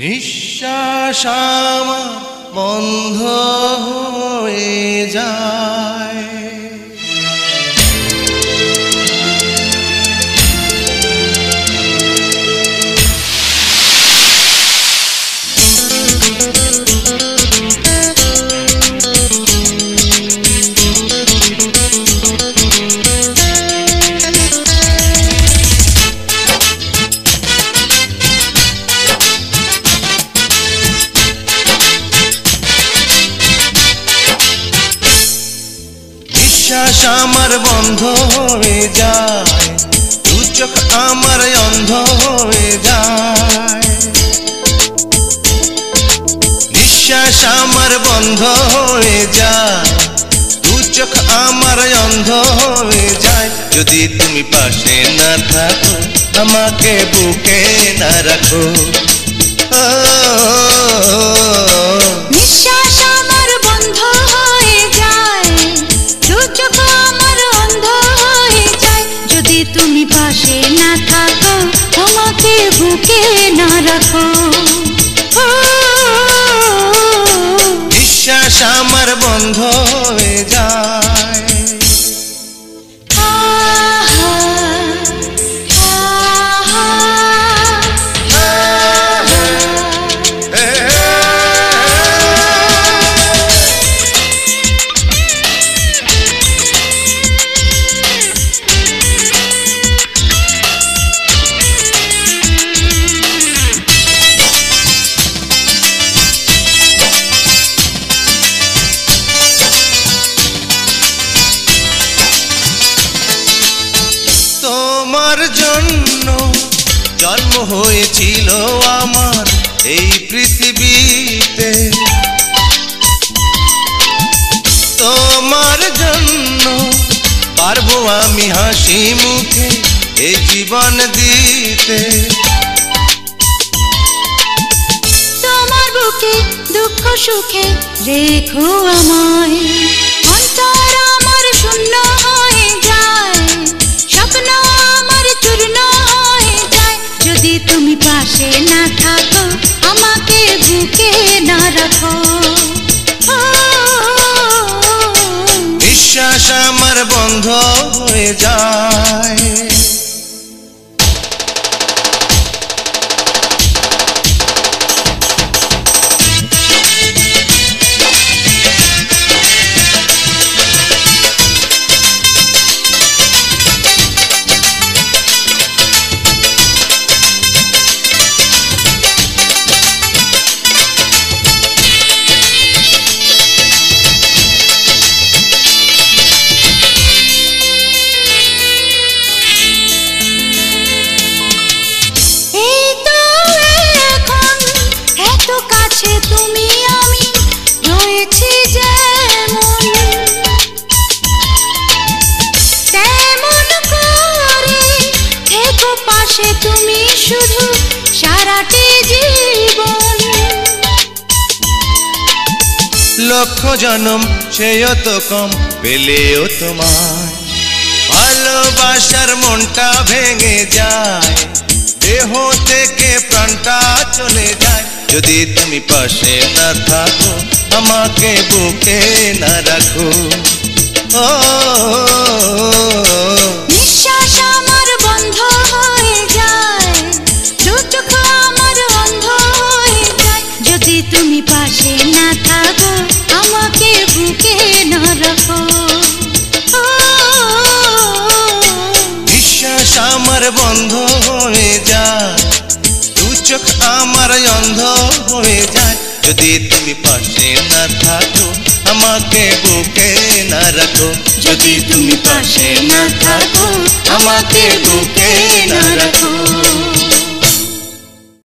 নিঃশ্বাস আমার বন্ধ হয়ে যায়, নিঃশ্বাস আমার বন্ধ হয়ে যায়, দু চোখ আমার অন্ধ হয়ে যায়। নিঃশ্বাস আমার বন্ধ হয়ে যায়, দু চোখ আমার অন্ধ হয়ে যায়। যদি তুমি পাশে না থাকো, আমাকে বুকে না রাখো, নিঃশ্বাস আমার বন্ধ হয়ে যায়, দু চোখ আমার অন্ধ হয়ে যায়। যদি তুমি পাশে না থাকো, আমাকে বুকে না রাখো, নিঃশ্বাস আমার বন্ধ হয়ে যায়। তোমার জন্য জন্ম হয়েছিল আমার এই পৃথিবীতে, তোমার জন্য পারবো আমি হাসি মুখে এই জীবন দিতে। তোমার বুকে দুঃখ সুখে রেখো আমায়, অন্তর আমার শূন্য হয়ে যায়, স্বপ্ন আমার চূর্ণ হয়ে যায়। যদি তুমি পাশে না থাকো, আমাকে বুকে না রাখো, নিঃশ্বাস আমার বন্ধ হয়ে যায়। তুমি আমি রয়েছি যেমন, তেমন করে থেকো পাশে তুমি শুধু সারাটি জীবন। লক্ষ জনম সেও তো কম পেলেও তোমায়, ভালোবাসার মনটা ভেঙে যায়, দেহ থেকে প্রাণটা চলে যায়। যদি তুমি পাশে না থাকো, আমাকে বুকে না রাখো, নিঃশ্বাস আমার বন্ধ হয়ে যায়, দু চোখ আমার অন্ধ হয়ে যায়। যদি তুমি পাশে না থাকো, আমাকে বুকে না রাখো, নিঃশ্বাস আমার বন্ধ হয়ে যায়, দু চোখ আমার অন্ধ হয়ে যায়। যদি তুমি পাশে না থাকো, আমাকে বুকে না রাখো, যদি তুমি পাশে না থাকো, আমাকে বুকে না রাখো।